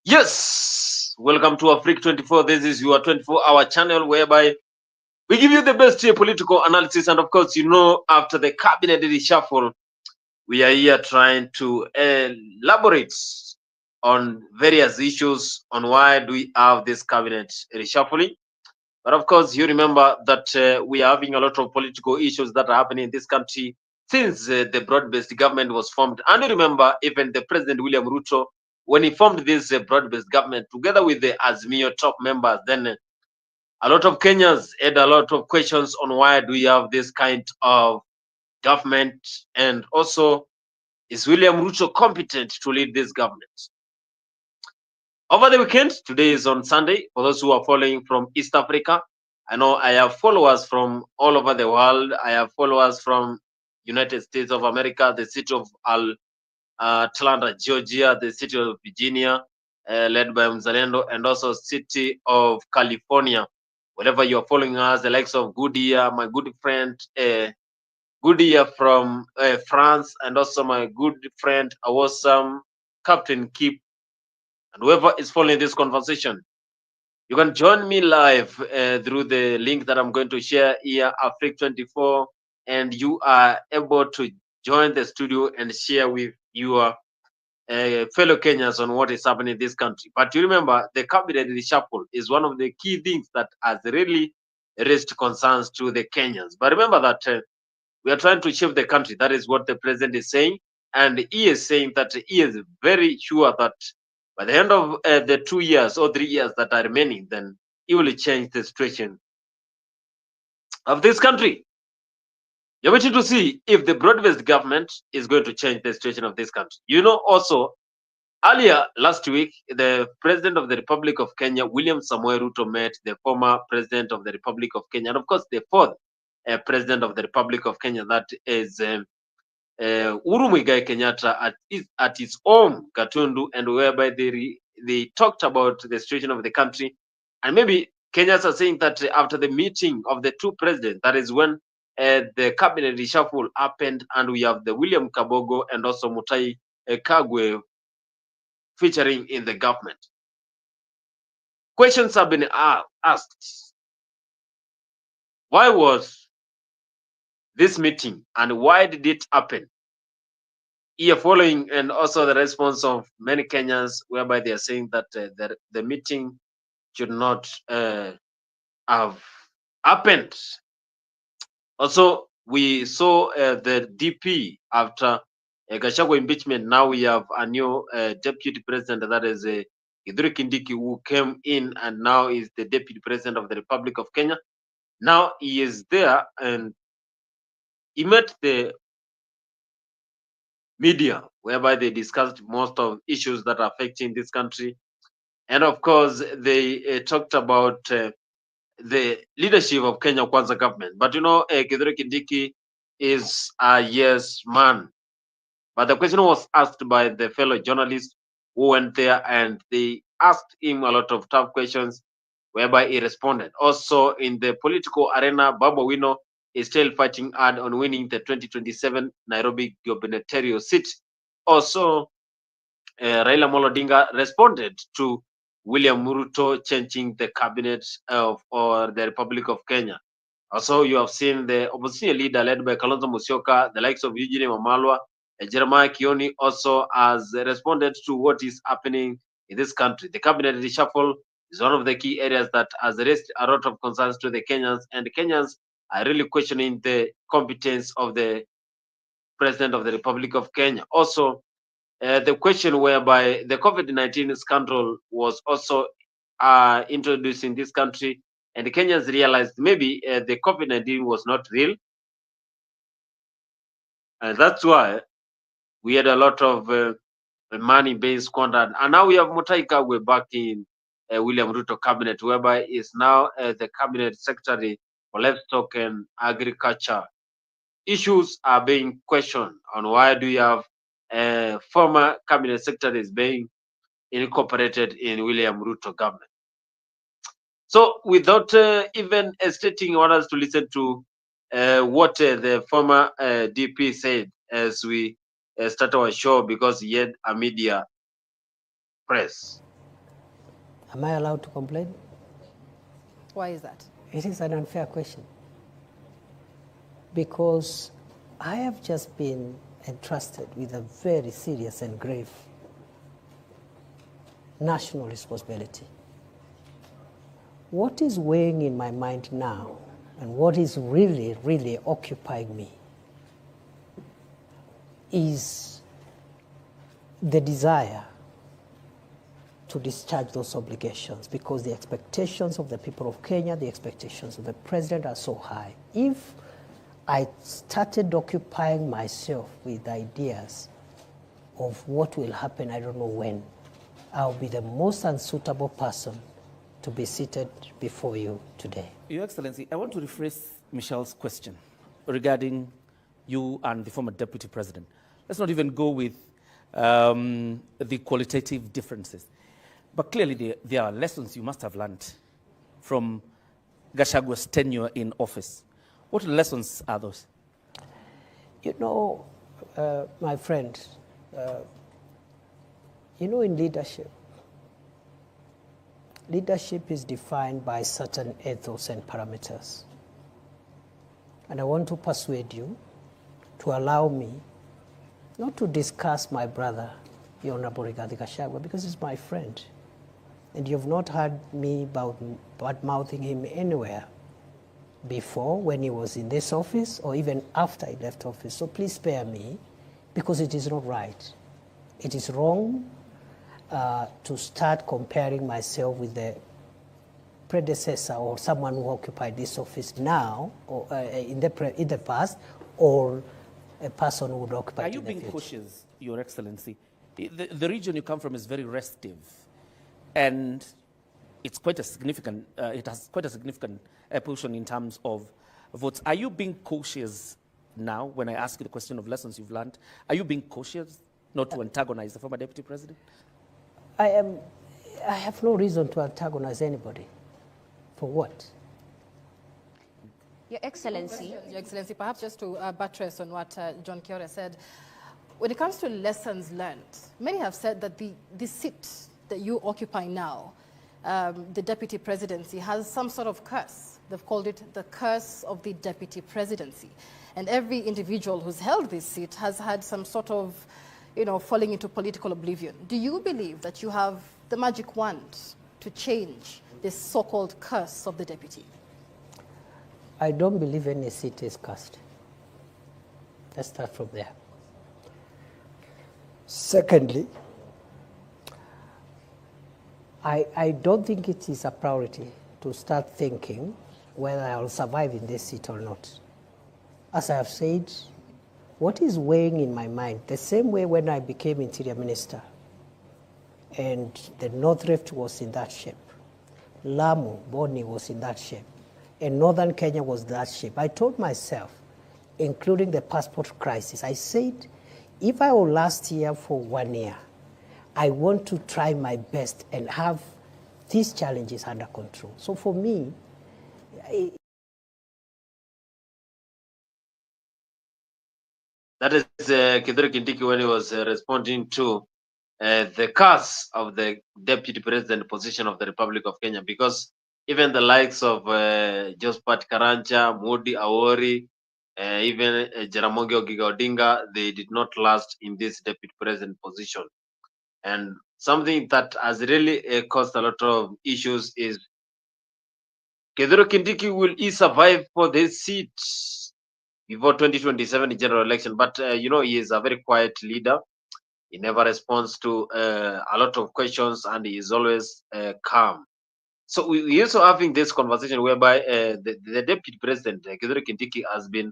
Yes, welcome to Africa 24. This is your 24-hour channel whereby we give you the best political analysis. And of course, after the cabinet reshuffle, we are here trying to elaborate on various issues on why do we have this cabinet reshuffling. But of course, you remember that we are having a lot of political issues that are happening in this country since the broad-based government was formed. And you remember even the President William Ruto, when he formed this broad-based government together with the Azimio top members, then a lot of Kenyans had a lot of questions on why do we have this kind of government, and also is William Ruto competent to lead this government? Over the weekend, today is on Sunday, for those who are following from East Africa, I know I have followers from all over the world. I have followers from United States of America, the city of Atlanta, Georgia, the city of Virginia, led by Mzalendo, and also city of California. Wherever you are following us, the likes of Goodyear, my good friend Goodyear from France, and also my good friend Awesome Captain Keep, and whoever is following this conversation. You can join me live through the link that I'm going to share here, Africa 24, and you are able to join the studio and share with your fellow Kenyans on what is happening in this country. But you remember, the cabinet reshuffle is one of the key things that has really raised concerns to the Kenyans. But remember that we are trying to shape the country. That is what the president is saying. And he is saying that he is very sure that by the end of the 2 years or 3 years that are remaining, then he will change the situation of this country. You're waiting to see if the broad-based government is going to change the situation of this country. Also, earlier last week, the President of the Republic of Kenya, William Samoei Ruto, met the former President of the Republic of Kenya, and of course, the fourth President of the Republic of Kenya, that is Uhuru Kenyatta, at his home, Gatundu, and whereby they talked about the situation of the country. And maybe Kenyans are saying that after the meeting of the two presidents, that is when the cabinet reshuffle happened, and we have the William Kabogo and also Mutai Kagwe featuring in the government. Questions have been asked. Why was this meeting and why did it happen? Here following, and also the response of many Kenyans, whereby they are saying that the meeting should not have happened. Also, we saw the DP after Gachagua impeachment. Now we have a new deputy president, that is Uhuru Kindiki, who came in and now is the deputy president of the Republic of Kenya. Now he is there and he met the media, whereby they discussed most of issues that are affecting this country. And of course, they talked about the leadership of Kenya Kwanza government. But Kithure Kindiki is a yes man. But the question was asked by the fellow journalists who went there, and they asked him a lot of tough questions, whereby he responded. Also, in the political arena, Babu Owino is still fighting hard on winning the 2027 Nairobi gubernatorial seat. Also, Raila Odinga responded to William Ruto changing the cabinet or the Republic of Kenya. Also, you have seen the opposition leader led by Kalonzo Musyoka, the likes of Eugene Wamalwa, Jeremiah Kioni also has responded to what is happening in this country. The cabinet reshuffle is one of the key areas that has raised a lot of concerns to the Kenyans, and the Kenyans are really questioning the competence of the President of the Republic of Kenya. Also, the question whereby the COVID-19 scandal was also introduced in this country, and the Kenyans realized maybe the COVID-19 was not real, and that's why we had a lot of money being squandered. And now we have Mutai Kagwe back in William Ruto cabinet, whereby is now the cabinet secretary for livestock and agriculture. Issues are being questioned on why do you have former cabinet secretaries being incorporated in William Ruto government. So without even stating, I want us to listen to what the former DP said as we start our show because he had a media press. Am I allowed to complain? Why is that? It is an unfair question. Because I have just been entrusted with a very serious and grave national responsibility. What is weighing in my mind now and what is really, really occupying me is the desire to discharge those obligations because the expectations of the people of Kenya, the expectations of the president are so high. If I started occupying myself with ideas of what will happen, I don't know when, I'll be the most unsuitable person to be seated before you today. Your Excellency, I want to rephrase Michelle's question regarding you and the former deputy president. Let's not even go with the qualitative differences. But clearly there are lessons you must have learned from Gachagwa's tenure in office. What lessons are those? You know, my friend, you know, in leadership is defined by certain ethos and parameters. And I want to persuade you to allow me not to discuss my brother, the Honorable Rigathi Gachagua, because he's my friend. And you've not heard me bad-mouthing him anywhere before when he was in this office or even after he left office. So please spare me because it is not right. It is wrong to start comparing myself with the predecessor or someone who occupied this office now or in the past or a person who would occupy it in the future. Are you being cautious, Your Excellency? The region you come from is very restive, and it's quite a significant. It has quite a significant position in terms of votes. Are you being cautious now? When I ask you the question of lessons you've learned, are you being cautious not to antagonize the former deputy president? I have no reason to antagonize anybody. For what? Your Excellency. Your Excellency, perhaps just to buttress on what John Kiore said, when it comes to lessons learned, many have said that the seat that you occupy now, the deputy presidency, has some sort of curse. They've called it the curse of the deputy presidency. And every individual who's held this seat has had some sort of, falling into political oblivion. Do you believe that you have the magic wand to change this so-called curse of the deputy? I don't believe any seat is cursed. Let's start from there. Secondly, I don't think it is a priority to start thinking whether I will survive in this seat or not. As I have said, what is weighing in my mind, the same way when I became Interior Minister and the North Rift was in that shape, Lamu, Boni was in that shape, and Northern Kenya was that shape. I told myself, including the passport crisis, I said, if I will last here for 1 year, I want to try my best and have these challenges under control. So for me, That is Kithure Kindiki when he was responding to the curse of the deputy president position of the Republic of Kenya, because even the likes of Josephat Karanja, Modi Awori, even Jaramogi Oginga Odinga, they did not last in this deputy president position. And something that has really caused a lot of issues is Kithure Kindiki, will he survive for this seat before 2027 general election? But he is a very quiet leader. He never responds to a lot of questions, and he is always calm. So we also having this conversation whereby the deputy president, Kithure Kindiki, has been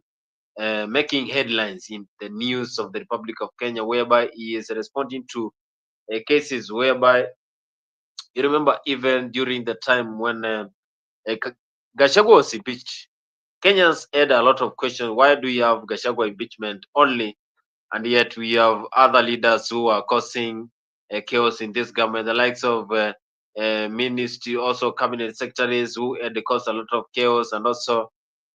making headlines in the news of the Republic of Kenya, whereby he is responding to cases whereby, you remember, even during the time when Gachagua was impeached, Kenyans had a lot of questions. Why do you have Gachagua impeachment only, and yet we have other leaders who are causing chaos in this government, the likes of ministry, also cabinet secretaries who had caused a lot of chaos, and also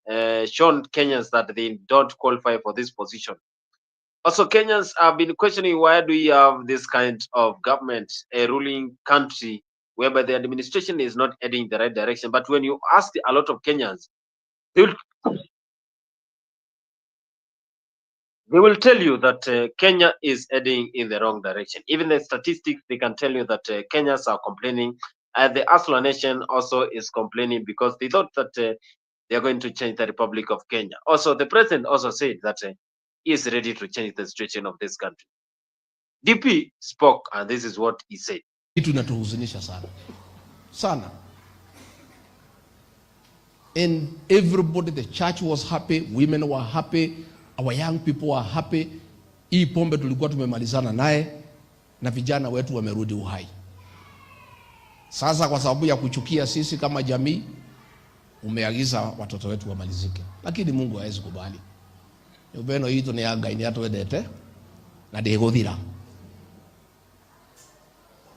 shown Kenyans that they don't qualify for this position. Also, Kenyans have been questioning why do we have this kind of government, a ruling country, whereby the administration is not heading the right direction. But when you ask a lot of Kenyans, they will tell you that Kenya is heading in the wrong direction. Even the statistics, they can tell you that Kenyans are complaining. The Asla nation also is complaining because they thought that they are going to change the Republic of Kenya. Also, the president also said that he is ready to change the situation of this country. DP spoke, and this is what he said. Kitu inatuhuzunisha sana sana, and everybody, the church was happy, women were happy, our young people were happy. Hii pombe tulikuwa tumemalizana naye na vijana wetu wamerudi uhai. Sasa kwa sababu ya kuchukia sisi kama jamii, umeagiza watoto wetu wamalizike, lakini Mungu hawezi kubali. Ubeno hii tuneanga ini atwendete na ndeguthira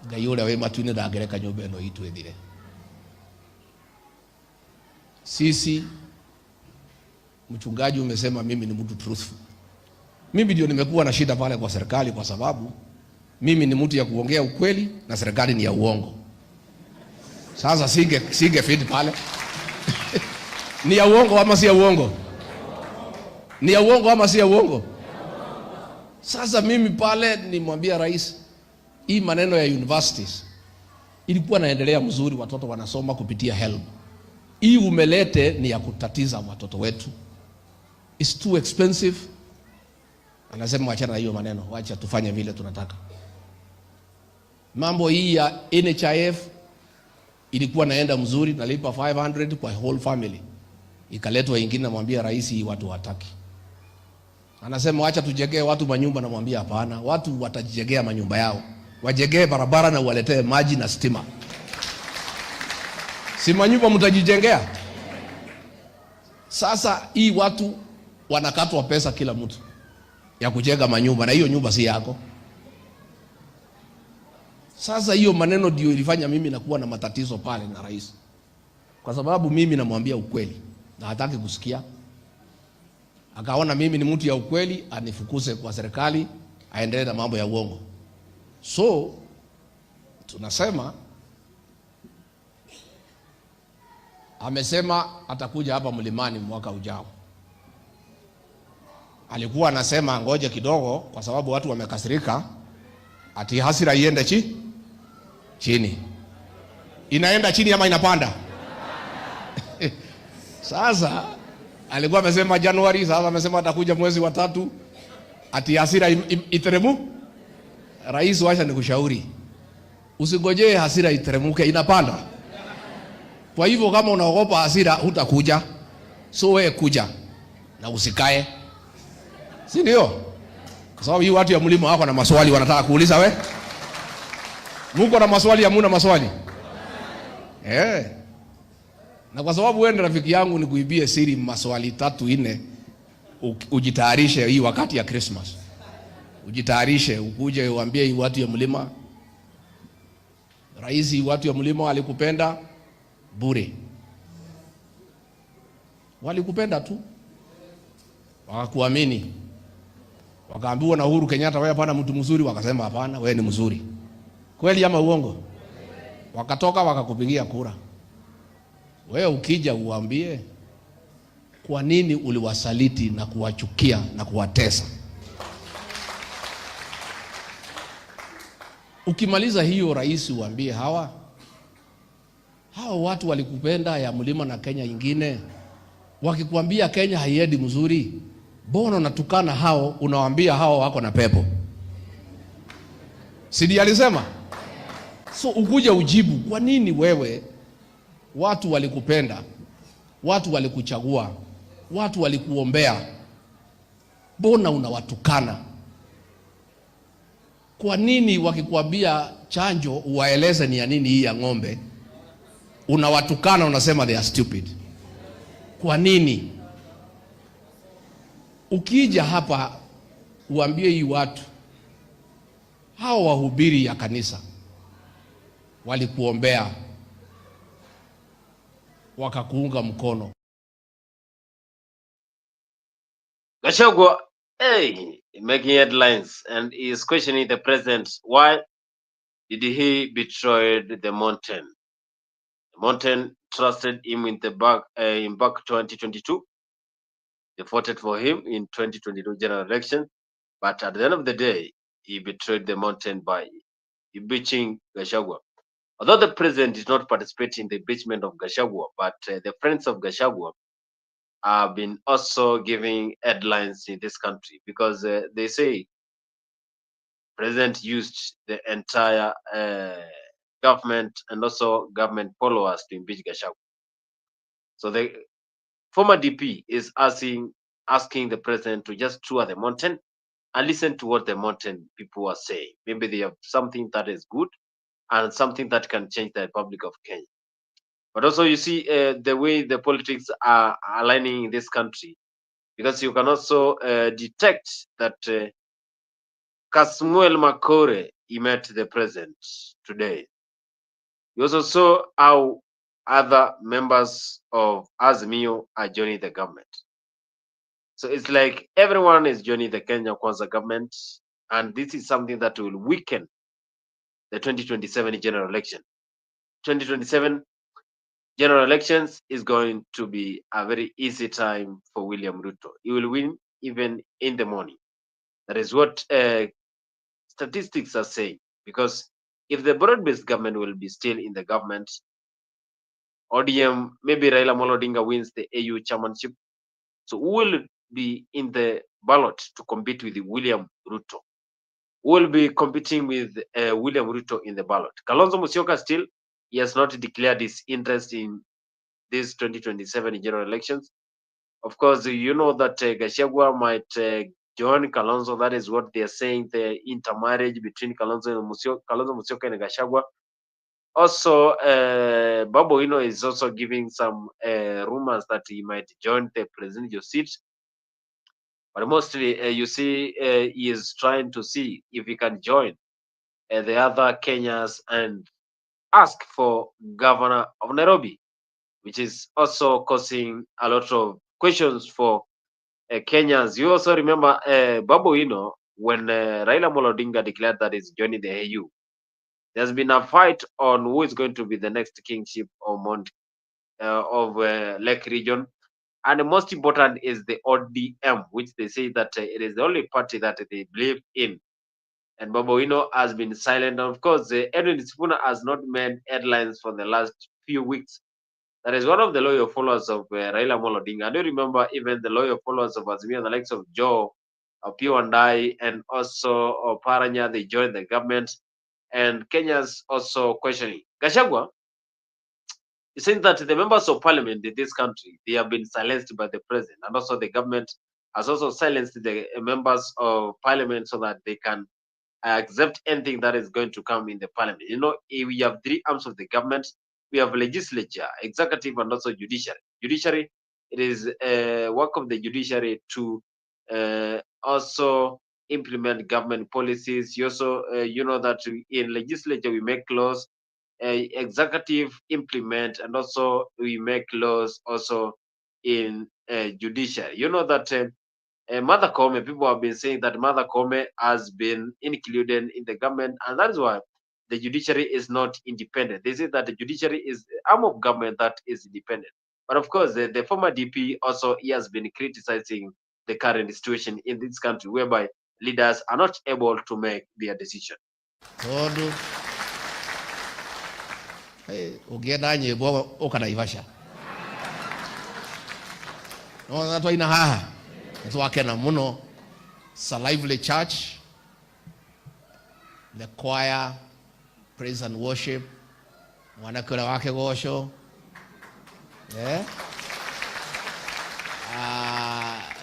Ngai uria we matu-ini ndangereka nyumba ino itu ithire. Sisi, mchungaji umesema mimi ni mtu truthful. Mimi ndio nimekuwa na shida pale kwa serikali kwa sababu mimi ni mtu ya kuongea ukweli na serikali ni ya uongo. Sasa singe fit pale. Ni ya uongo ama si ya uongo? Ni ya uongo ama si ya uongo? Sasa mimi pale nimwambia rais, hii maneno ya universities ilikuwa naendelea mzuri, watoto wanasoma kupitia HELB. Hii umelete ni ya kutatiza watoto wetu. It's too expensive. Anasema wachana na hiyo maneno, wacha tufanye vile tunataka. Mambo hii ya NHIF ilikuwa naenda mzuri, nalipa 500 kwa whole family. Ikaletwa ingine, namwambia rais hii watu hataki. Anasema wacha tujengee watu manyumba, namwambia hapana, watu watajengea manyumba yao. Wajengee barabara na waletee maji na stima. Si manyumba mtajijengea? Sasa hii watu wanakatwa pesa kila mtu ya kujenga manyumba na hiyo nyumba si yako. Sasa hiyo maneno ndio ilifanya mimi nakuwa na matatizo pale na rais. Kwa sababu mimi namwambia ukweli na hataki kusikia. Akaona mimi ni mtu ya ukweli, anifukuze kwa serikali, aendelee na mambo ya uongo. So tunasema amesema atakuja hapa Mlimani mwaka ujao. Alikuwa anasema ngoja kidogo kwa sababu watu wamekasirika, ati hasira iende chini. Inaenda chini ama inapanda? Sasa alikuwa amesema Januari, sasa amesema atakuja mwezi wa 3, ati hasira iteremu. Rais, wacha nikushauri, usingojee hasira iteremuke, inapanda. Kwa hivyo kama unaogopa hasira hutakuja, so wewe kuja na usikae, si ndio? Kwa sababu hii watu ya mlima wako na maswali wanataka kuuliza we. Mungu na maswali, hamuna maswali? Na kwa sababu wewe rafiki yangu ni kuibie siri maswali 3-4, ujitayarishe hii wakati ya Christmas. Ujitayarishe ukuje uambie hii watu ya mlima, rais, watu ya mlima alikupenda bure. Walikupenda tu, wakakuamini. Wakaambiwa na Uhuru Kenyatta, wewe hapana mtu mzuri, wakasema hapana, wewe ni mzuri. Kweli ama uongo? Wakatoka wakakupigia kura. Wewe ukija uambie kwa nini uliwasaliti na kuwachukia na kuwatesa. Ukimaliza hiyo rais, uambie hawa watu walikupenda ya mlima na Kenya ingine, wakikwambia Kenya haiendi mzuri, mbona unatukana hao, unawaambia hao wako na pepo? Sidi alisema. So ukuja ujibu kwa nini wewe, watu walikupenda, watu walikuchagua, watu walikuombea, mbona unawatukana? Kwa nini wakikwambia chanjo uwaeleze ni ya nini hii ya ng'ombe, unawatukana, unasema they are stupid? Kwa nini? Ukija hapa uambie hii watu, hao wahubiri ya kanisa walikuombea, wakakuunga mkono. Gachagua Hey, making headlines, and he is questioning the president. Why did he betray the mountain? The mountain trusted him in back 2022. They voted for him in 2022 general election, but at the end of the day, he betrayed the mountain by impeaching Gachagua. Although the president did not participate in the impeachment of Gachagua, but the friends of Gachagua have been also giving headlines in this country because they say president used the entire government and also government followers to impeach Gachagua. So the former DP is asking the president to just tour the mountain and listen to what the mountain people are saying. Maybe they have something that is good and something that can change the Republic of Kenya. But also, you see the way the politics are aligning in this country, because you can also detect that Kasmuel Makore, he met the president today. You also saw how other members of Azimio are joining the government. So it's like everyone is joining the Kenya Kwanza government, and this is something that will weaken the 2027 general election. 2027 general elections is going to be a very easy time for William Ruto. He will win even in the morning. That is what statistics are saying. Because if the broad-based government will be still in the government, ODM, maybe Raila Odinga wins the AU chairmanship. So who will be in the ballot to compete with William Ruto? Who will be competing with William Ruto in the ballot? Kalonzo Musyoka still, he has not declared his interest in this 2027 general elections. Of course, you know that Gachagua might join Kalonzo. That is what they are saying, the intermarriage between Kalonzo Musyoka and Gachagua. Also, Babu Owino is also giving some rumors that he might join the presidential seat. But mostly, you see, he is trying to see if he can join the other Kenyans and ask for governor of Nairobi, which is also causing a lot of questions for Kenyans. You also remember Babu Owino when Raila Odinga declared that he's joining the AU. There's been a fight on who is going to be the next kingship of Lake region, and the most important is the ODM, which they say that it is the only party that they believe in. And Babu Owino has been silent. And of course, Edwin Sifuna has not made headlines for the last few weeks. That is one of the loyal followers of Raila Odinga. I do remember even the loyal followers of Azimio, the likes of Joe, Pio and I, and also Paranya, they joined the government. And Kenya's also questioning. Gachagua is saying that the members of parliament in this country, they have been silenced by the president. And also the government has also silenced the members of parliament so that they can accept anything that is going to come in the parliament. You know, we have three arms of the government. We have legislature, executive, and also judiciary. Judiciary, it is work of the judiciary to also implement government policies. You also, you know that in legislature we make laws, executive implement, and also we make laws also in judiciary. You know that Mother Kome, people have been saying that Mother Kome has been included in the government, and that is why the judiciary is not independent. They say that the judiciary is the arm of government that is independent. But of course, the former DP also, he has been criticizing the current situation in this country, whereby leaders are not able to make their decision. Tondu ugienda nyimbo ukanaivasha no twaina haha twakena muno. It's a lively church. The choir, praise and worship, wanakura wake gosho,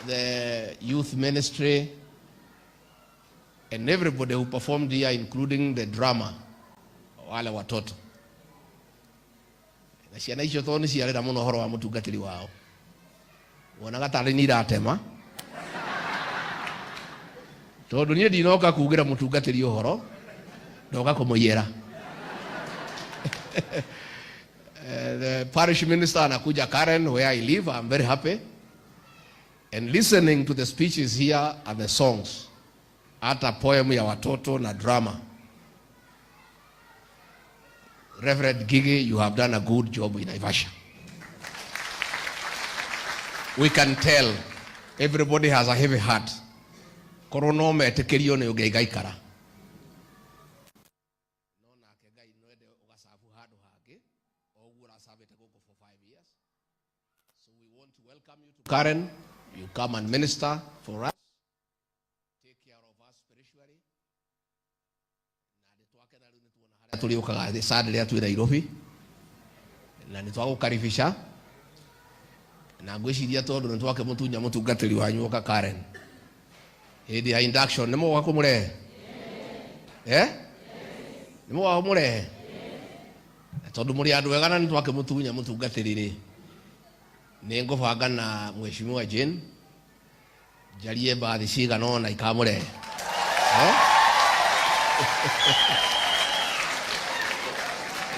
the youth ministry, and everybody who performed here, including the drama, wale watoto. Na ciana icio toni ciarera muno horo wa mutungatiri wao. Wonaga tari ni ratema. Tondu nie ndinoka kugira mutungatiri uhoro, ndoka kumuyera. The parish minister anakuja Karen, where I live. I'm very happy. and listening to the speeches here and the songs, hata poem ya watoto na drama. Reverend Gigi, you have done a good job in Naivasha. We can tell everybody has a heavy heart. Korono metekerio ne ugeigaikara. So we want to welcome you to Karen. You come and minister for us. Take care of us spiritually. Tuliokaga sadly atu Nairobi. Na nitwagukaribisha. Na ngwiciria tondu nitwake mutunya mutungatiri wanyu ka Karen. Hindi ya induction nimo wakumure. Nimo wakumure. Tondu muri andu wega na nitwake mutunya mutungatiri ri. Ningubanga na mheshimiwa Jane jarie baadhi ciga nona ikamure.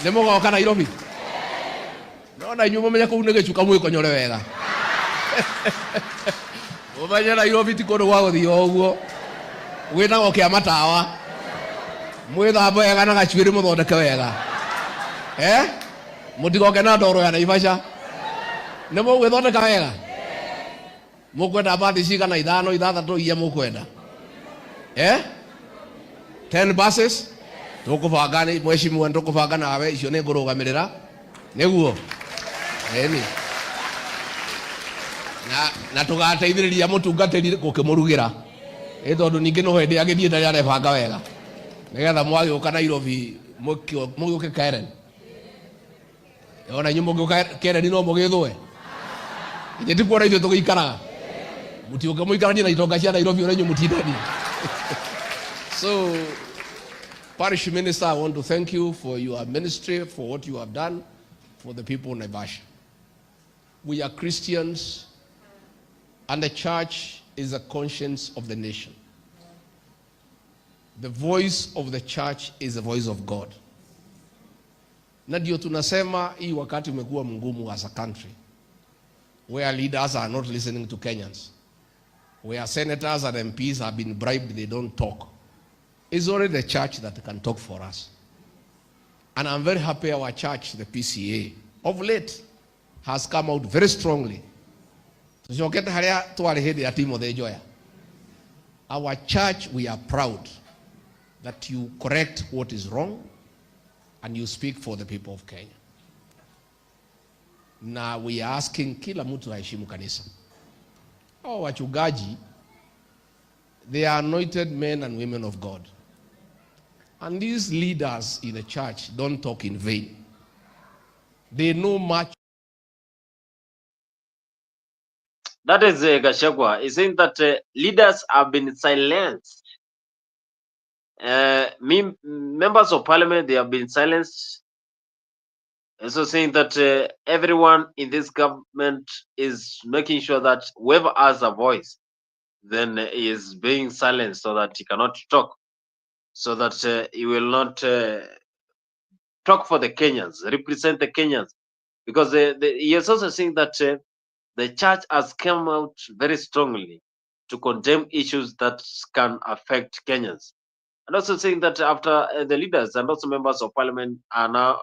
Nimo goka Nairobi. Nona nyuma menya kuu negecuka mwiko nyore wega. Umanya Nairobi ti kundu gwa guthio uguo. Wina go kia matawa. Mwithambo wega na gacuiri muthondeke wega. Mutigoke na ndoro ya Naivasha. Nemo gwithondeka wega. Mukwenda bathi cigana ithano ithathatu iria mukwenda. 10 buses. Tukubanga ni mheshimiwa tukubanga nawe icio ni ngurugamirira. Niguo. Eni. Na tugateithiriria mutungatiri gukimurugira. Tondu ningi no hindi agithie ndari arebanga wega. Nigetha mwagiuka Nairobi mugiuke Karen. Ona nyumo mugiuka Karen no mugithwe. Ije tikuona ithu tugikaraga. Mutiuka muikaranie na itonga cia Nairobi ore nyu mutindani. So, Parish Minister, I want to thank you for your ministry, for what you have done for the people of Naivasha. We are Christians, and the church is the conscience of the nation. The voice of the church is the voice of God. Na ndio tunasema hii wakati umekuwa mgumu as a country, where leaders are not listening to Kenyans, where senators and MPs have been bribed, they don't talk. It's only the church that can talk for us. And I'm very happy our church, the PCA, of late, has come out very strongly. Our church, we are proud that you correct what is wrong and you speak for the people of Kenya. Now we are asking kila mtu aheshimu kanisa. Hao wachungaji, they are anointed men and women of God. And these leaders in the church don't talk in vain. They know much. That is Gachagua. He's saying that leaders have been silenced. Members of parliament, they have been silenced. Also saying that everyone in this government is making sure that whoever has a voice then is being silenced so that he cannot talk, so that he will not talk for the Kenyans, represent the Kenyans. Because he is also saying that the church has come out very strongly to condemn issues that can affect Kenyans. And also saying that after the leaders and also members of parliament are now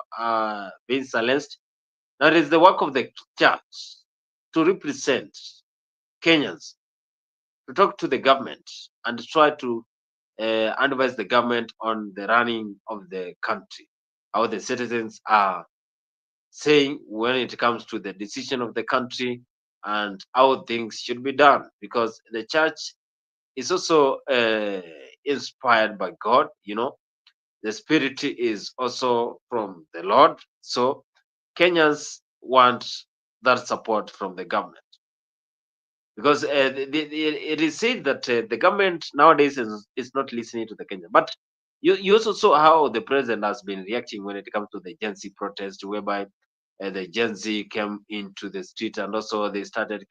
being silenced, that is the work of the church to represent Kenyans, to talk to the government and to try to advise the government on the running of the country, how the citizens are saying when it comes to the decision of the country and how things should be done. Because the church is also inspired by God, you know. The spirit is also from the Lord. So Kenyans want that support from the government. Because it is said that the government nowadays is not listening to the Kenyan. But you also saw how the president has been reacting when it comes to the Gen Z protest, whereby the Gen Z came into the street and also they started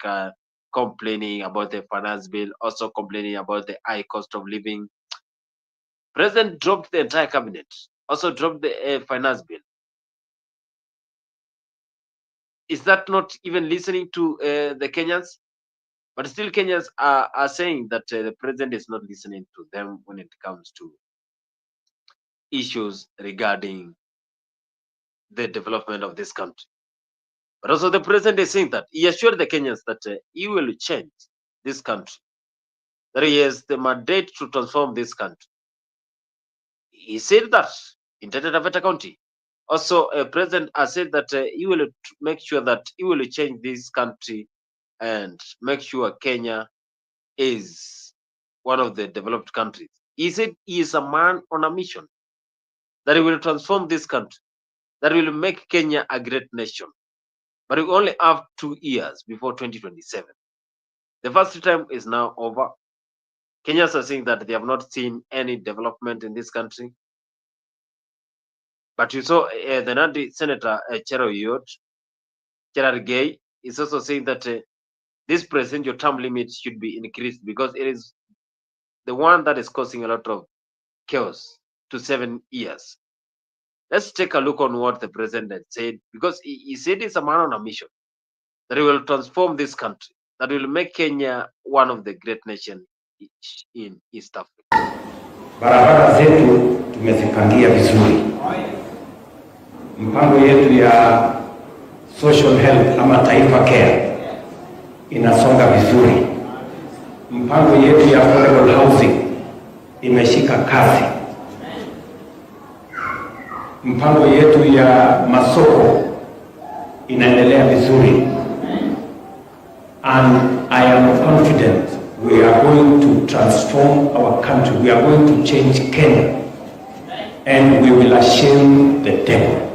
complaining about the finance bill, also complaining about the high cost of living. President dropped the entire cabinet, also dropped the finance bill. Is that not even listening to the Kenyans? But still Kenyans are saying that the president is not listening to them when it comes to issues regarding the development of this country. But also the president is saying that he assured the Kenyans that he will change this country, that he has the mandate to transform this country. He said that in Taita Taveta County. Also, President has said that he will make sure that he will change this country and make sure Kenya is one of the developed countries. He said he is a man on a mission, that he will transform this country, that will make Kenya a great nation. But we only have 2 years before 2027. The first time is now over. Kenyans are saying that they have not seen any development in this country. But you saw the Nandi Senator Cheroyot Cherargei is also saying that this presidential term limit should be increased because it is the one that is causing a lot of chaos to 7 years. Let's take a look on what the president said, because he said it's a man on a mission, that he will transform this country, that will make Kenya one of the great nations in East Africa. Barabara zetu tumezipangia vizuri. Mpango yetu ya social health ama taifa care inasonga vizuri. Mpango yetu ya affordable housing imeshika kasi. Mpango yetu ya masoko inaendelea vizuri. And I am confident we are going to transform our country. We are going to change Kenya. And we will shame the devil.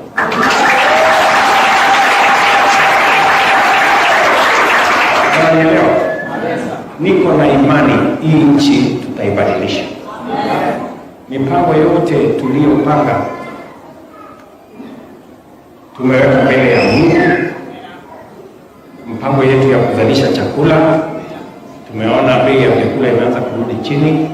Niko na imani hii nchi tutaibadilisha. Mipango yote tuliyopanga tumeweka mbele ya Mungu. Mpango yetu ya kuzalisha chakula, tumeona bei ya vyakula imeanza kurudi chini.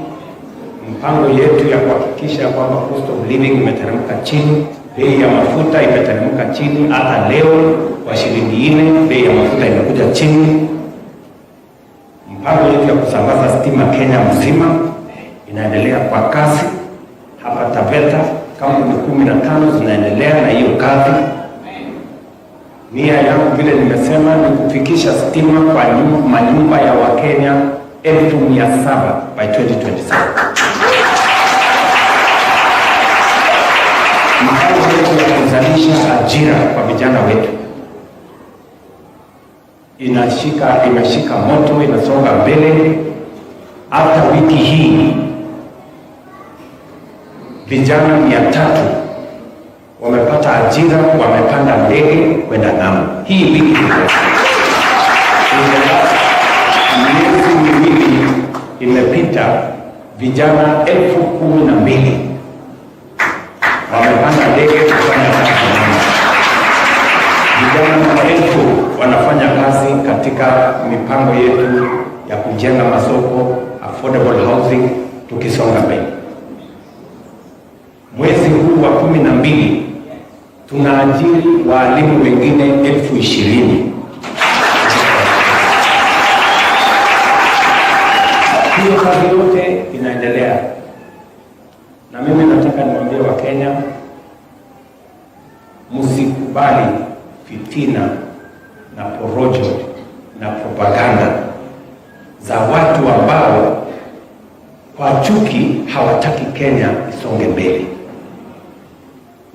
Mpango yetu ya kuhakikisha kwamba cost of living imeteremka chini, bei ya mafuta imeteremka chini. Hata leo kwa shilingi 4 bei ya mafuta imekuja chini. Mpango yetu ya kusambaza stima Kenya mzima inaendelea kwa kasi. Hapa Taveta kaunti 15 zinaendelea na hiyo kazi. Nia yangu vile nimesema ni kufikisha stima kwa manyumba ya Wakenya 700,000 by 2027. Mpango yetu ya kuzalisha ajira kwa vijana wetu imeshika moto, inasonga mbele. Hata wiki hii vijana 300 wamepata ajira, wamepanda ndege kwenda ng'ambo. Hii wiki miezi miwili imepita, vijana 12,000 wamepanda ndege kufanya kazi. Vijana 1000 wanafanya kazi katika mipango yetu ya kujenga masoko, affordable housing, tukisonga mbele. Mwezi huu wa 12 tunaajiri walimu wengine 20,000. Hiyo kazi yote inaendelea. Na mimi nataka niwaambie Wakenya, msikubali fitina na porojo na propaganda za watu ambao kwa chuki hawataki Kenya isonge mbele.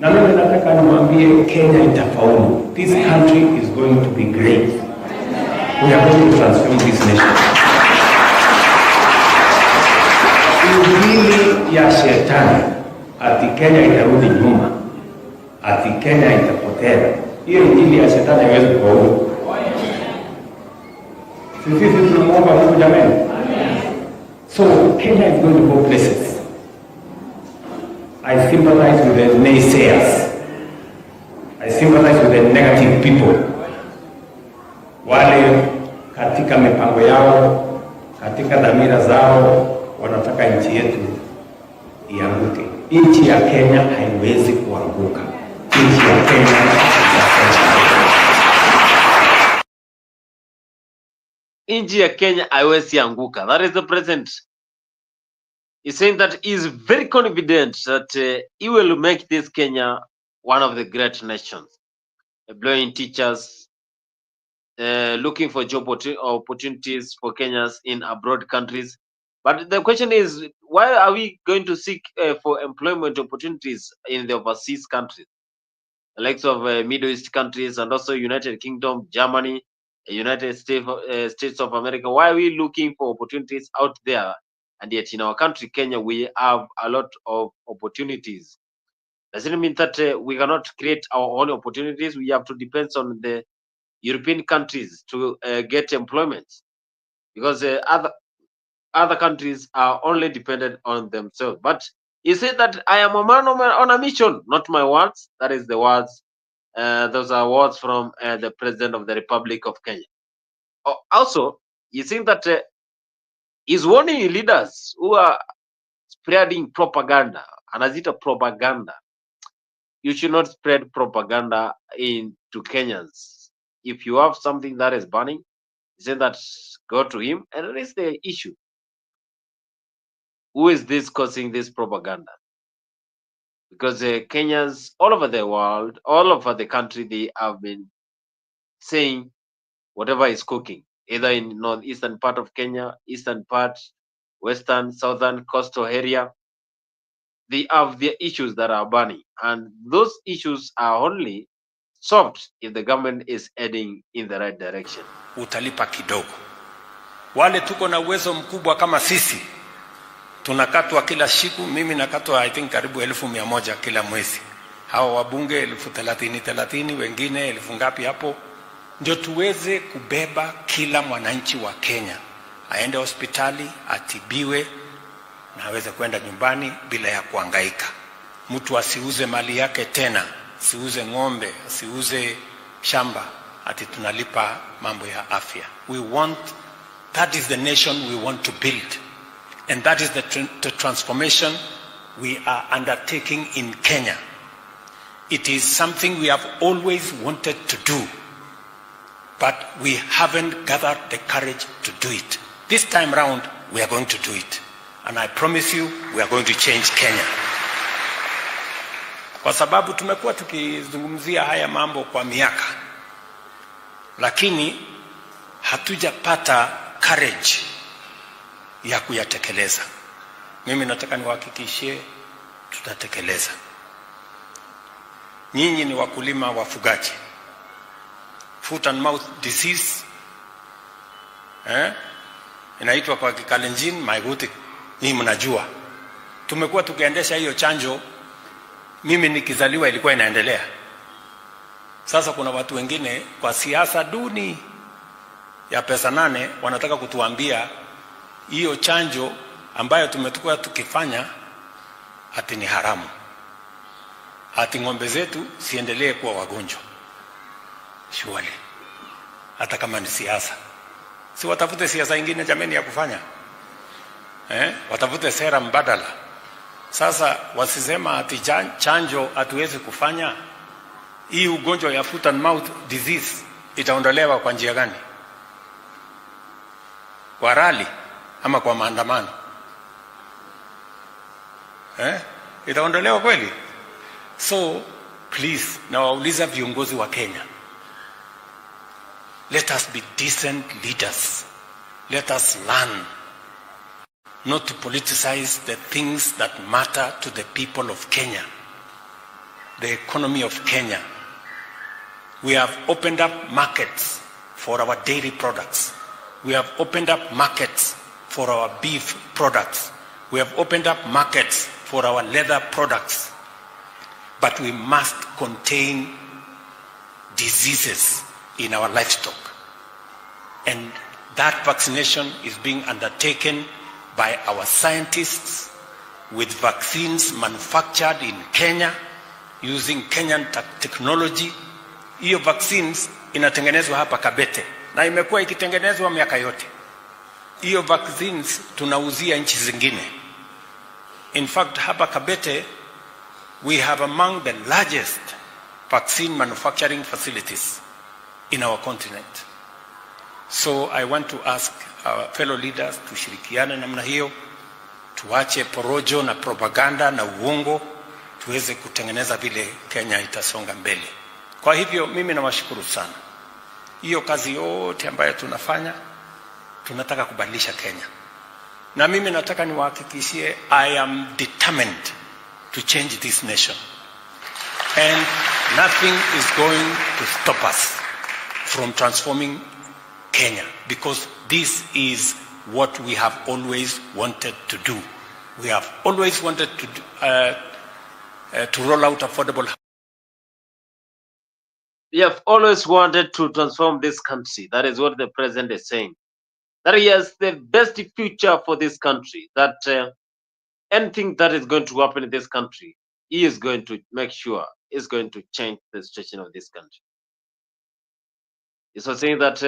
Na mimi nataka nimwambie Kenya itafaulu. This country is going to be great. We are going to transform this nation. Injili ya shetani ati Kenya itarudi nyuma, ati Kenya itapotea, hiyo injili ya shetani haiwezi kufaulu. Sisi tunamuomba Mungu jamani. So Kenya is going to go places. I sympathize with the naysayers. I sympathize with the negative people. Wale katika mipango yao, katika dhamira zao, wanataka nchi yetu ianguke. Nchi ya Kenya haiwezi kuanguka. Nchi ya Kenya nchi ya Kenya haiwezi anguka. That is the president. He's saying that he's very confident that he will make this Kenya one of the great nations, employing teachers, looking for job opportunities for Kenyans in abroad countries. But the question is, why are we going to seek for employment opportunities in the overseas countries, the likes of Middle East countries and also United Kingdom, Germany, United States of America? Why are we looking for opportunities out there? And yet in our country, Kenya, we have a lot of opportunities. Doesn't mean that we cannot create our own opportunities. We have to depend on the European countries to get employment, because other countries are only dependent on themselves. But he said that I am a man on a mission, not my words. That is the words. Those are words from the President of the Republic of Kenya. Also, you think that he's warning leaders who are spreading propaganda, anazita propaganda. You should not spread propaganda into Kenyans. If you have something that is burning, say that, go to him and raise the issue. Who is this causing this propaganda? Because Kenyans all over the world, all over the country, they have been saying whatever is cooking, either in northeastern part of Kenya, eastern part, western, southern, coastal area. They have their issues that are burning, and those issues are only solved if the government is heading in the right direction. Utalipa kidogo. Wale tuko na uwezo mkubwa kama sisi, tunakatwa kila siku. Mimi nakatwa I think karibu 1,100 kila mwezi. Hawa wabunge 30,000, wengine 1,000 ngapi hapo, ndio tuweze kubeba kila mwananchi wa Kenya aende hospitali, atibiwe na aweze kwenda nyumbani bila ya kuhangaika. Mtu asiuze mali yake tena, asiuze ng'ombe, asiuze shamba, ati tunalipa mambo ya afya. That is the nation we want to build. And that is the transformation we are undertaking in Kenya. It is something we have always wanted to do, but we haven't gathered the courage to do it. This time round, we are going to do it. And I promise you, we are going to change Kenya. Kwa sababu tumekuwa tukizungumzia haya mambo kwa miaka, lakini hatujapata courage ya kuyatekeleza. Mimi nataka niwahakikishie tutatekeleza. Nyinyi ni wakulima, wafugaji. Foot and mouth disease inaitwa kwa Kikalenjin mygotic. Nyinyi mnajua. Tumekuwa tukiendesha hiyo chanjo, mimi nikizaliwa ilikuwa inaendelea. Sasa kuna watu wengine kwa siasa duni ya pesa 8 wanataka kutuambia hiyo chanjo ambayo tumekuwa tukifanya ati ni haramu. Ati ng'ombe zetu siendelee kuwa wagonjwa. Surely. Hata kama ni siasa. Si watafute siasa nyingine jameni ya kufanya. Watafute sera mbadala. Sasa wasisema ati chanjo hatuwezi kufanya. Hii ugonjwa ya foot and mouth disease itaondolewa kwa njia gani? Kwa rally ama kwa maandamano? Itaondolewa kweli? So please, na wauliza viongozi wa Kenya, let us be decent leaders. Let us learn not to politicize the things that matter to the people of Kenya, the economy of Kenya. We have opened up markets for our dairy products. We have opened up markets for our beef products. We have opened up markets for our leather products. But we must contain diseases in our livestock. And that vaccination is being undertaken by our scientists with vaccines manufactured in Kenya using Kenyan technology. Hiyo vaccines inatengenezwa hapa Kabete na imekuwa ikitengenezwa miaka yote. Hiyo vaccines tunauzia nchi zingine. In fact, hapa Kabete we have among the largest vaccine manufacturing facilities in our continent. So I want to ask our fellow leaders tushirikiane namna hiyo, tuache porojo na propaganda na uongo, tuweze kutengeneza vile Kenya itasonga mbele. Kwa hivyo mimi nawashukuru sana. Hiyo kazi yote ambayo tunafanya, tunataka kubadilisha Kenya. Na mimi nataka niwahakikishie, I am determined to change this nation. And nothing is going to stop us from transforming Kenya, because this is what we have always wanted to do. We have always wanted to roll out affordable. We have always wanted to transform this country. That is what the president is saying. That he has the best future for this country. That anything that is going to happen in this country, he is going to make sure is going to change the situation of this country. He's also saying that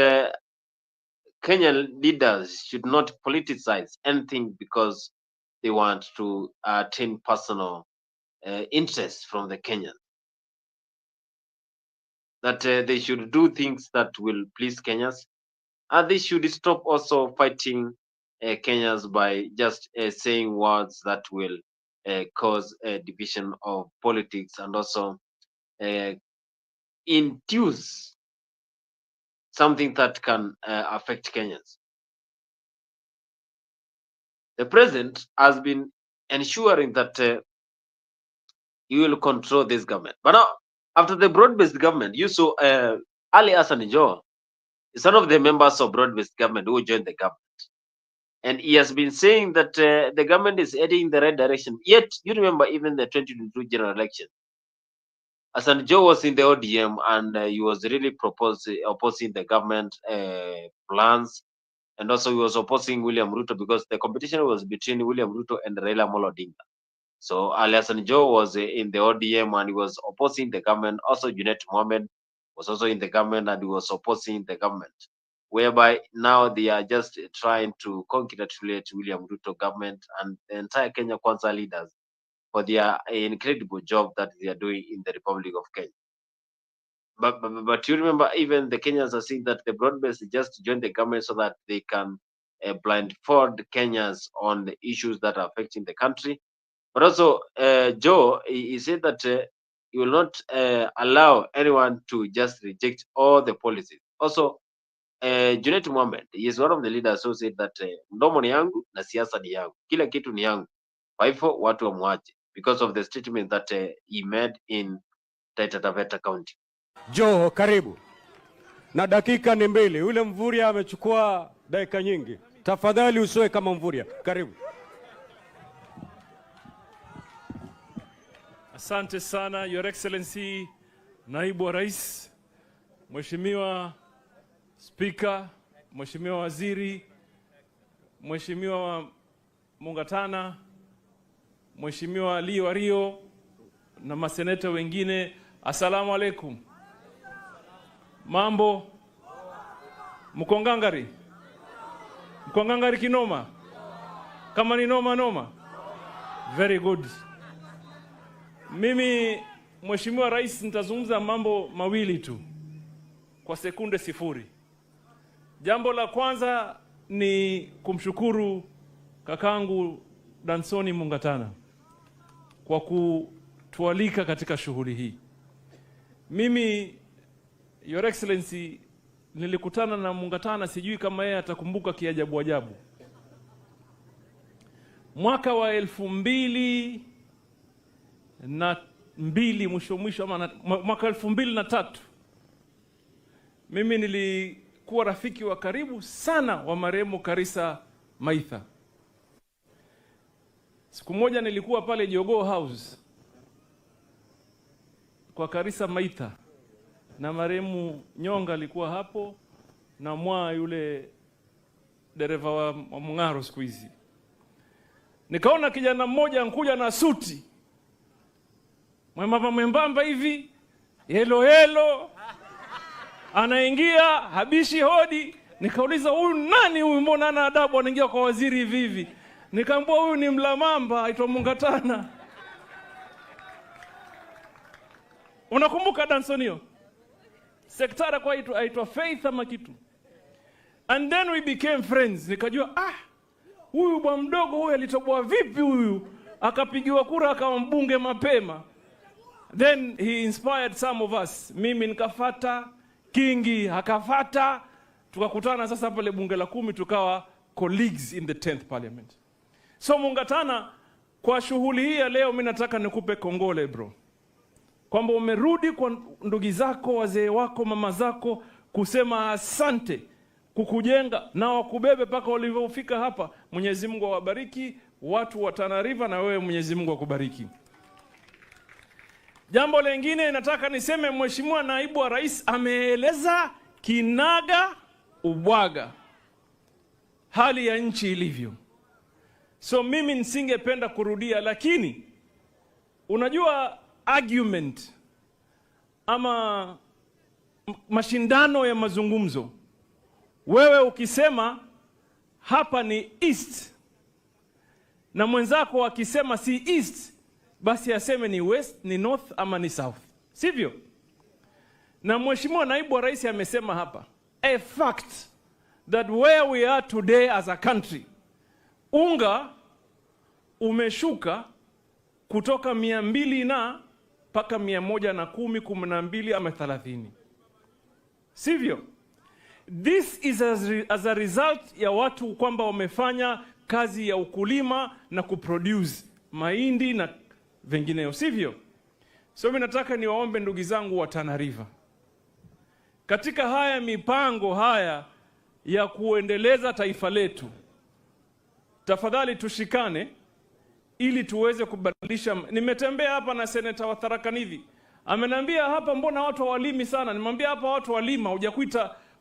Kenyan leaders should not politicize anything because they want to attain personal interest from the Kenyans. That they should do things that will please Kenyans, and they should stop also fighting Kenyans by just saying words that will cause a division of politics and also induce something that can affect Kenyans. The president has been ensuring that he will control this government. But now, after the broad-based government, you saw Ali Hassan Joho is one of the members of broad-based government who joined the government. And he has been saying that the government is heading in the right direction. Yet, you remember even the 2022 general election, Hassan Joho was in the ODM and he was really opposing the government plans. And also he was opposing William Ruto because the competition was between William Ruto and Raila Odinga. So Ali Hassan Joho was in the ODM and he was opposing the government. Also, Junet Mohammed was also in the government and he was opposing the government. Whereby now they are just trying to congratulate William Ruto government and the entire Kenya Kwanza leaders for their incredible job that they are doing in the Republic of Kenya. But you remember, even the Kenyans are saying that the broad-based just joined the government so that they can blindfold Kenyans on the issues that are affecting the country. But also, Joe, he said that he will not allow anyone to just reject all the policies. Also, Junet Mohammed is one of the leaders who said that mdomo ni yangu na siasa ni yangu, kila kitu ni yangu, kwa hivyo watu wamwache, because of the statement that he made in Taita Taveta County. Joho, karibu. Na dakika ni mbili. Yule Mvurya amechukua dakika nyingi. Tafadhali usoe kama Mvurya. Karibu. Asante sana, Your Excellency, Naibu wa Rais, Mheshimiwa Speaker, Mheshimiwa Waziri, Mheshimiwa Mungatana, Mheshimiwa Lee Wario na maseneta wengine, asalamu alaikum. Mambo? Mkongangari? Mkongangari kinoma? Kama ni noma noma? Very good. Mimi, Mheshimiwa Rais, nitazungumza mambo mawili tu kwa sekunde 0. Jambo la kwanza ni kumshukuru kakangu Dansoni Mungatana kwa kutualika katika shughuli hii. Mimi, Your Excellency, nilikutana na Mungatana, sijui kama yeye atakumbuka kiajabu ajabu. Mwaka wa 2002 mwisho ama mwaka 2003, mimi nilikuwa rafiki wa karibu sana wa marehemu Karisa Maitha. Siku moja nilikuwa pale Jogoo House kwa Karisa Maitha na marehemu Nyonga alikuwa hapo na mwa yule dereva wa Mungaro siku hizi. Nikaona kijana mmoja ankuja na suti mwembamba hivi, yelo, anaingia habishi hodi. Nikauliza, huyu nani huyu, mbona ana adabu anaingia kwa waziri hivi? Nikamwambia huyu ni Mlamamba aitwa Mungatana. Unakumbuka Dansonio? Sektara kwa aitwa Faith ama kitu. And then we became friends. Nikajua, huyu bwa mdogo huyu alitoboa vipi huyu? Akapigiwa kura akawa mbunge mapema. Then he inspired some of us. Mimi nikafata, Kingi hakafata, tukakutana sasa pale bunge la 10 tukawa colleagues in the 10th parliament. So Mungatana, kwa shughuli hii ya leo mimi nataka nikupe kongole bro. Kwamba umerudi kwa ndugu zako, wazee wako, mama zako kusema asante, kukujenga na wakubebe paka ulivyofika hapa. Mwenyezi Mungu awabariki watu wa Tana River, na wewe Mwenyezi Mungu akubariki. Jambo lingine nataka niseme, Mheshimiwa Naibu wa Rais ameeleza kinaga ubwaga hali ya nchi ilivyo. So mimi nisingependa kurudia, lakini unajua argument ama mashindano ya mazungumzo, wewe ukisema hapa ni east na mwenzako akisema si east, basi aseme ni west, ni north ama ni south, sivyo? Na Mheshimiwa Naibu wa Rais amesema hapa a fact that where we are today as a country, unga umeshuka kutoka 200 na paka 110, 12 ama 30, sivyo? This is as a result ya watu kwamba wamefanya kazi ya ukulima na kuproduce mahindi na vingineo, sivyo? So mimi nataka niwaombe ndugu zangu wa Tana River, katika haya mipango haya ya kuendeleza taifa letu, tafadhali tushikane ili tuweze kubadilisha. Nimetembea hapa na seneta wa Tharaka Nithi, amenambia hapa mbona watu walimi sana. Nimwambia hapa watu walima,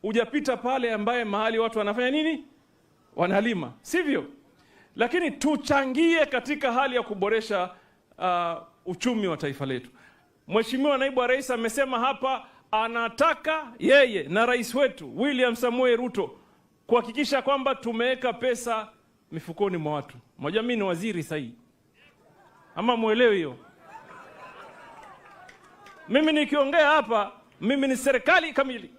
hujapita pale ambaye mahali watu wanafanya nini? Wanalima, sivyo? Lakini tuchangie katika hali ya kuboresha uchumi wa taifa letu. Mheshimiwa Naibu wa Rais amesema hapa anataka yeye na rais wetu William Samoei Ruto kuhakikisha kwamba tumeweka pesa mifukoni mwa watu. Mmoja mimi ni waziri sahi, ama muelewe hiyo? Mimi nikiongea hapa, mimi ni serikali kamili.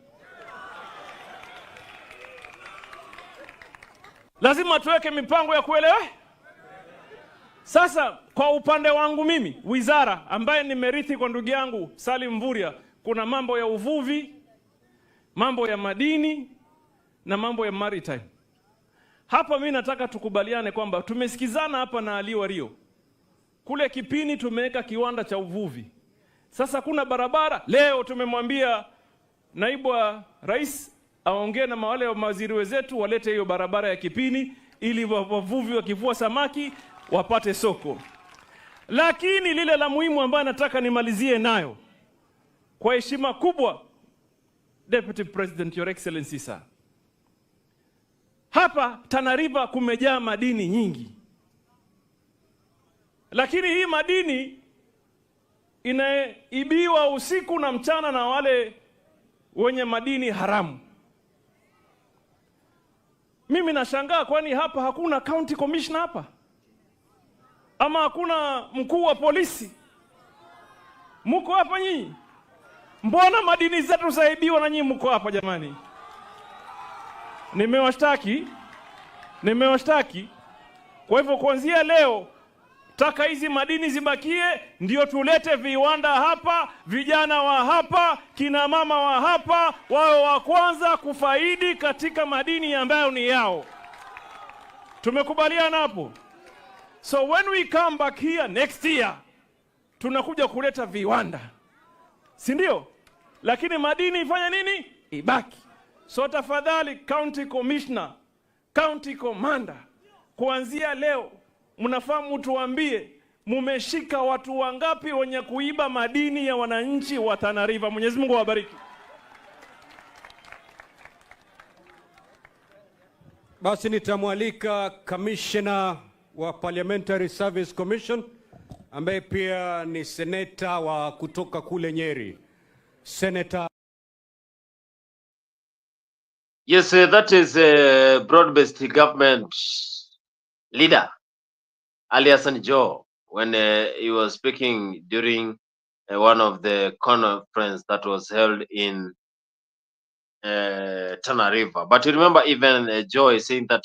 Lazima tuweke mipango ya kuelewa. Sasa kwa upande wangu mimi, wizara ambaye nimerithi kwa ndugu yangu Salim Mvurya, kuna mambo ya uvuvi, mambo ya madini na mambo ya maritime. Hapa mimi nataka tukubaliane kwamba tumesikizana hapa na Ali Wario. Kule Kipini tumeweka kiwanda cha uvuvi. Sasa kuna barabara. Leo tumemwambia Naibu wa Rais aongee na wale wa mawaziri wetu walete hiyo barabara ya Kipini ili wavuvi wakivua samaki wapate soko. Lakini lile la muhimu ambayo nataka nimalizie nayo, kwa heshima kubwa, Deputy President, Your Excellency sir, hapa Tana River kumejaa madini nyingi, lakini hii madini inaibiwa usiku na mchana na wale wenye madini haramu. Mimi nashangaa, kwani hapa hakuna county commissioner hapa? Ama hakuna mkuu wa polisi? Mko hapa nyinyi? Mbona madini zetu zaibiwa na nyinyi mko hapa jamani? Nimewashtaki. Kwa hivyo kuanzia leo taka hizi madini zibakie, ndio tulete viwanda hapa, vijana wa hapa, kina mama wa hapa wao wa kwanza kufaidi katika madini ambayo ni yao. Tumekubaliana hapo? So when we come back here next year, tunakuja kuleta viwanda, si ndio? Lakini madini ifanya nini? Ibaki. So tafadhali county commissioner, county commander, kuanzia leo mnafahamu tuambie mumeshika watu wangapi wenye kuiba madini ya wananchi wa Tana River. Mwenyezi Mungu awabariki. Basi nitamwalika Commissioner wa Parliamentary Service Commission ambaye pia ni seneta wa kutoka kule Nyeri. Senator. Yes, that is a broad-based government leader, Ali Hassan Joho, when he was speaking during one of the conference that was held in Tana River. But you remember even Joe is saying that